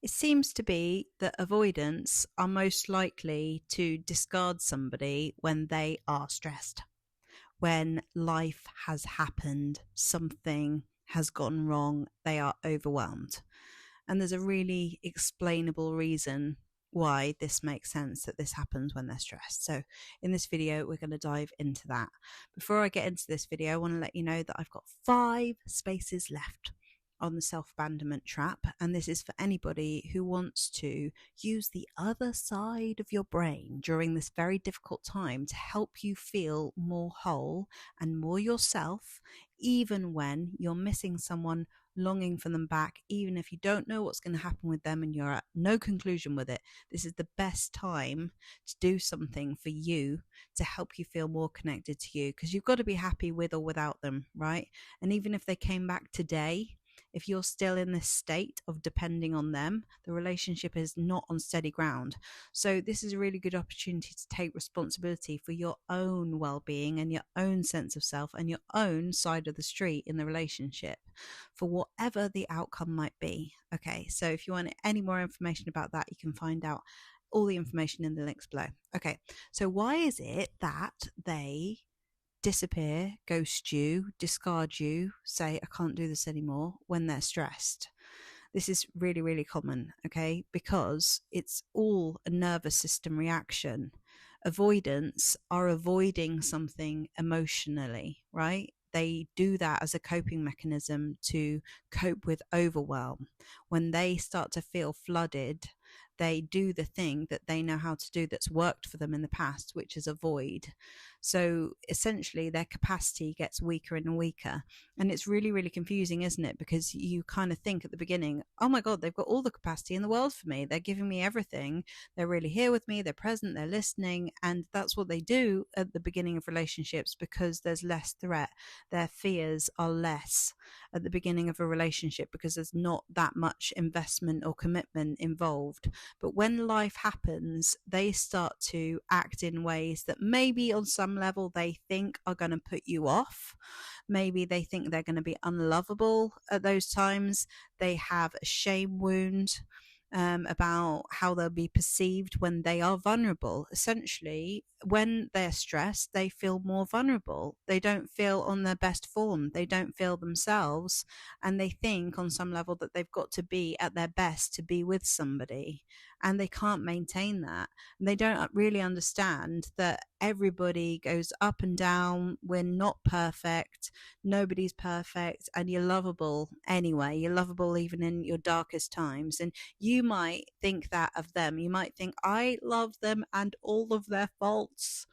It seems to be that avoidants are most likely to discard somebody when they are stressed, when life has happened, something has gone wrong, they are overwhelmed. And there's a really explainable reason why this makes sense that this happens when they're stressed. So in this video, we're going to dive into that. Before I get into this video, I want to let you know that I've got 5 spaces left on the self-abandonment trap, and this is for anybody who wants to use the other side of your brain during this very difficult time to help you feel more whole and more yourself, even when you're missing someone, longing for them back, even if you don't know what's going to happen with them and you're at no conclusion with it. This is the best time to do something for you to help you feel more connected to you, because you've got to be happy with or without them, right? And even if they came back today, if you're still in this state of depending on them, the relationship is not on steady ground. So this is a really good opportunity to take responsibility for your own well-being and your own sense of self and your own side of the street in the relationship, for whatever the outcome might be. Okay, so if you want any more information about that, you can find out all the information in the links below. Okay, so why is it that they disappear, ghost you, discard you, say, I can't do this anymore when they're stressed? This is really, really common, okay, because it's all a nervous system reaction. Avoidants are avoiding something emotionally, right? They do that as a coping mechanism to cope with overwhelm. When they start to feel flooded, they do the thing that they know how to do that's worked for them in the past, which is avoid. So essentially their capacity gets weaker and weaker. And it's really, really confusing, isn't it? Because you kind of think at the beginning, oh my God, they've got all the capacity in the world for me. They're giving me everything. They're really here with me. They're present. They're listening. And that's what they do at the beginning of relationships, because there's less threat. Their fears are less at the beginning of a relationship because there's not that much investment or commitment involved. But when life happens, they start to act in ways that maybe on some level they think are going to put you off. Maybe they think they're going to be unlovable at those times. They have a shame wound about how they'll be perceived when they are vulnerable. Essentially, when they're stressed, they feel more vulnerable. They don't feel on their best form. They don't feel themselves. And they think on some level that they've got to be at their best to be with somebody. And they can't maintain that. And they don't really understand that everybody goes up and down. We're not perfect. Nobody's perfect. And you're lovable anyway. You're lovable even in your darkest times. And you might think that of them. You might think, I love them and all of their faults,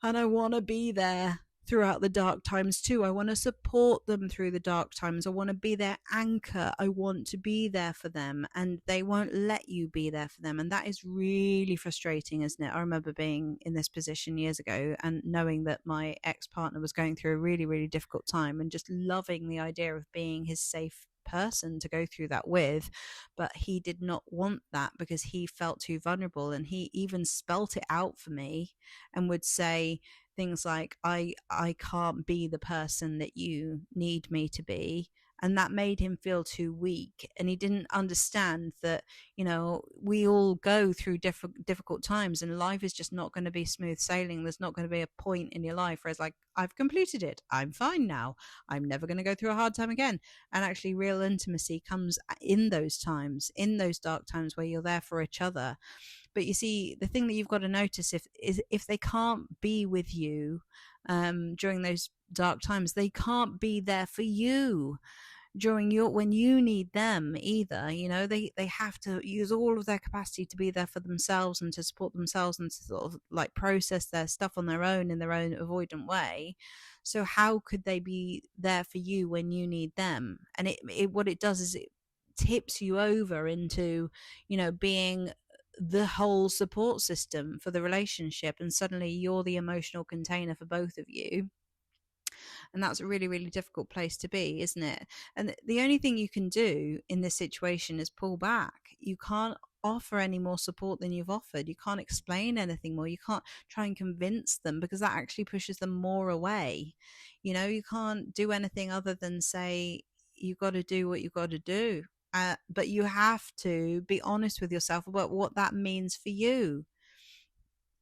and I want to be there throughout the dark times too. I want to support them through the dark times. I want to be their anchor. I want to be there for them, and they won't let you be there for them. And that is really frustrating, isn't it? I remember being in this position years ago and knowing that my ex-partner was going through a really, really difficult time, and just loving the idea of being his safe person to go through that with. But he did not want that because he felt too vulnerable, and he even spelt it out for me and would say things like, I can't be the person that you need me to be. And that made him feel too weak. And he didn't understand that, you know, we all go through difficult times, and life is just not going to be smooth sailing. There's not going to be a point in your life where it's like, I've completed it. I'm fine now. I'm never going to go through a hard time again. And actually real intimacy comes in those times, in those dark times where you're there for each other. But you see, the thing that you've got to notice is if they can't be with you during those dark times, they can't be there for you during when you need them either. You know, they have to use all of their capacity to be there for themselves and to support themselves and to sort of like process their stuff on their own in their own avoidant way. So how could they be there for you when you need them? And it what it does is it tips you over into, you know, being the whole support system for the relationship, and suddenly you're the emotional container for both of you. And that's a really, really difficult place to be, isn't it? And the only thing you can do in this situation is pull back. You can't offer any more support than you've offered. You can't explain anything more. You can't try and convince them, because that actually pushes them more away. You know, you can't do anything other than say, you've got to do what you've got to do. But you have to be honest with yourself about what that means for you,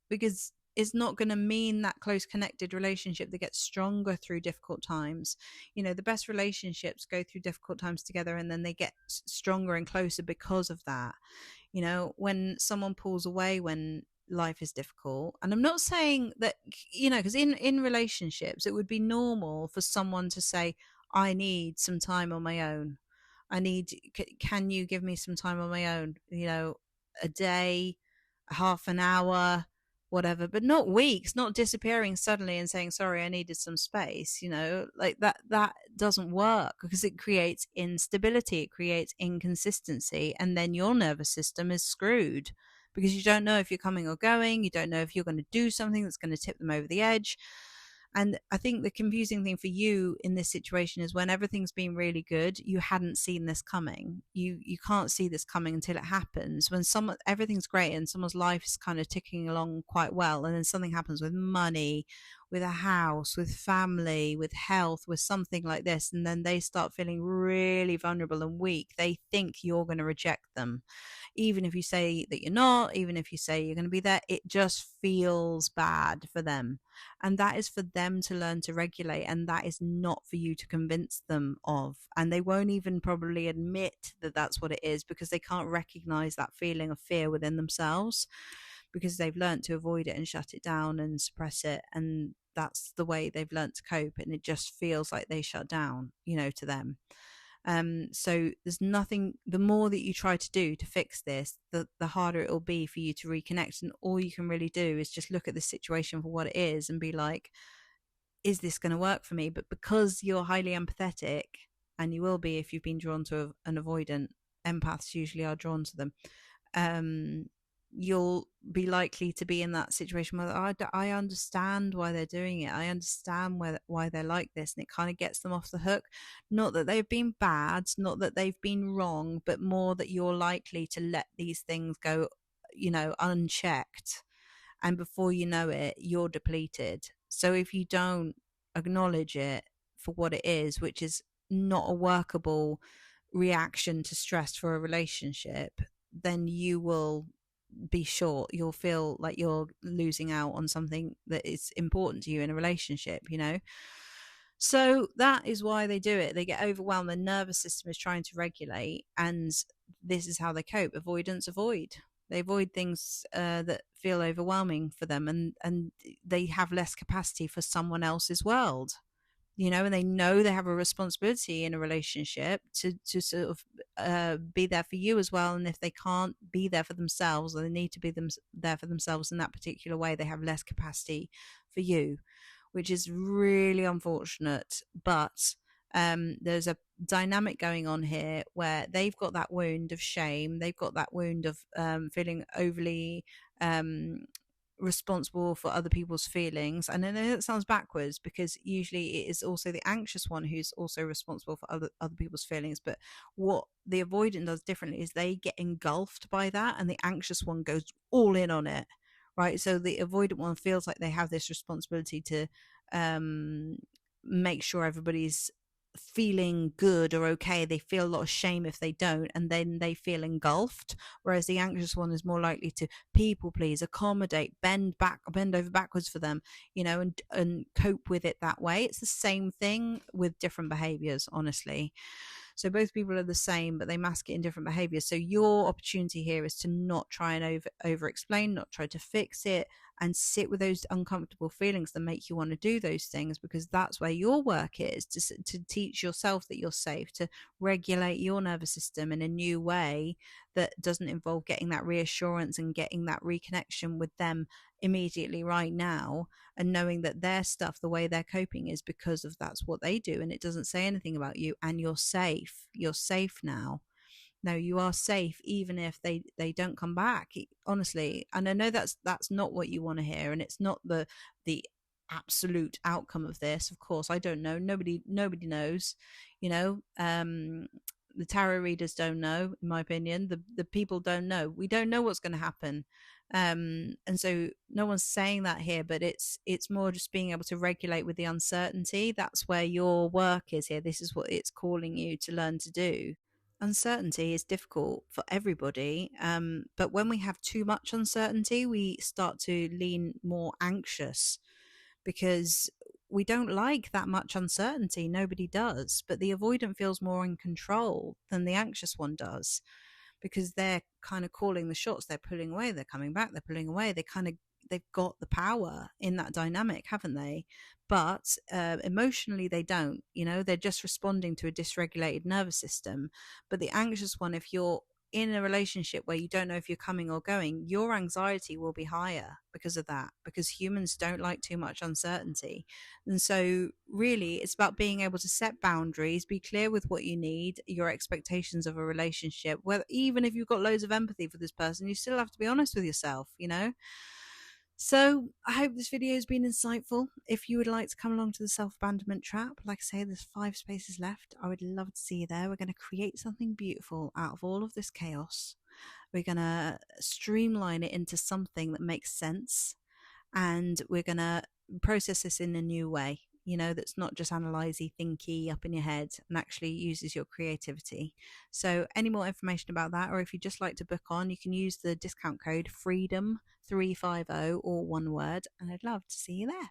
because it's not going to mean that close connected relationship that gets stronger through difficult times. You know, the best relationships go through difficult times together, and then they get stronger and closer because of that. You know, when someone pulls away when life is difficult, and I'm not saying that, you know, because in relationships it would be normal for someone to say, I need some time on my own. I need, can you give me some time on my own? You know, a day, half an hour, whatever, but not weeks, not disappearing suddenly and saying, sorry, I needed some space. You know, like that doesn't work, because it creates instability, it creates inconsistency, and then your nervous system is screwed, because you don't know if you're coming or going, you don't know if you're going to do something that's going to tip them over the edge. And I think the confusing thing for you in this situation is when everything's been really good, you hadn't seen this coming. You can't see this coming until it happens. When someone, everything's great and someone's life is kind of ticking along quite well, and then something happens with money, with a house, with family, with health, with something like this, and then they start feeling really vulnerable and weak. They think you're going to reject them, even if you say that you're not, even if you say you're going to be there. It just feels bad for them, and that is for them to learn to regulate, and that is not for you to convince them of. And they won't even probably admit that that's what it is, because they can't recognize that feeling of fear within themselves, because they've learned to avoid it and shut it down and suppress it, and that's the way they've learned to cope, and it just feels like they shut down, you know, to them. So there's nothing, the more that you try to do to fix this, the harder it will be for you to reconnect. And all you can really do is just look at the situation for what it is and be like, is this going to work for me? But because you're highly empathetic, and you will be if you've been drawn to an avoidant, empaths usually are drawn to them, um, you'll be likely to be in that situation where I understand why they're doing it. I understand why they're like this, and it kind of gets them off the hook. Not that they've been bad, not that they've been wrong, but more that you're likely to let these things go, you know, unchecked, and before you know it, you're depleted. So if you don't acknowledge it for what it is, which is not a workable reaction to stress for a relationship, then you will be short. You'll feel like you're losing out on something that is important to you in a relationship, you know? So that is why they do it. They get overwhelmed. Their nervous system is trying to regulate, and this is how they cope. Avoidance, avoid. They avoid things that feel overwhelming for them, and they have less capacity for someone else's world, you know, and they know they have a responsibility in a relationship to sort of be there for you as well. And if they can't be there for themselves, or they need to be there for themselves in that particular way, they have less capacity for you, which is really unfortunate. But there's a dynamic going on here where they've got that wound of shame, they've got that wound of feeling overly um, responsible for other people's feelings. And I know that sounds backwards, because usually it is also the anxious one who's also responsible for other people's feelings. But what the avoidant does differently is they get engulfed by that, and the anxious one goes all in on it, right? So the avoidant one feels like they have this responsibility to um, make sure everybody's feeling good or okay. They feel a lot of shame if they don't, and then they feel engulfed. Whereas the anxious one is more likely to people please, accommodate, bend over backwards for them, you know, and cope with it that way. It's the same thing with different behaviors, honestly. So both people are the same, but they mask it in different behaviors. So your opportunity here is to not try and over explain, not try to fix it, and sit with those uncomfortable feelings that make you want to do those things, because that's where your work is, to teach yourself that you're safe, to regulate your nervous system in a new way that doesn't involve getting that reassurance and getting that reconnection with them immediately right now, and knowing that their stuff, the way they're coping, is because of that's what they do, and it doesn't say anything about you. And you're safe now. No, you are safe, even if they don't come back, honestly. And I know that's not what you want to hear, and it's not the absolute outcome of this. Of course, I don't know. Nobody knows, you know. The tarot readers don't know, in my opinion. The people don't know. We don't know what's going to happen. And so no one's saying that here, but it's more just being able to regulate with the uncertainty. That's where your work is here. This is what it's calling you to learn to do. uncertainty is difficult for everybody. But when we have too much uncertainty, we start to lean more anxious because we don't like that much uncertainty. Nobody does. But the avoidant feels more in control than the anxious one does, because they're kind of calling the shots. They're pulling away, they're coming back, they're pulling away. They've got the power in that dynamic, haven't they? But emotionally they don't. They're just responding to a dysregulated nervous system. But the anxious one, if you're in a relationship where you don't know if you're coming or going, your anxiety will be higher because of that, because humans don't like too much uncertainty. And so really it's about being able to set boundaries, be clear with what you need, your expectations of a relationship, whether even if you've got loads of empathy for this person, you still have to be honest with yourself. So I hope this video has been insightful. If you would like to come along to the self-abandonment trap, like I say, there's 5 spaces left. I would love to see you there. We're going to create something beautiful out of all of this chaos. We're going to streamline it into something that makes sense, and we're going to process this in a new way, that's not just analysey, thinky up in your head, and actually uses your creativity. So any more information about that, or if you'd just like to book on, you can use the discount code FREEDOM350, all one word, and I'd love to see you there.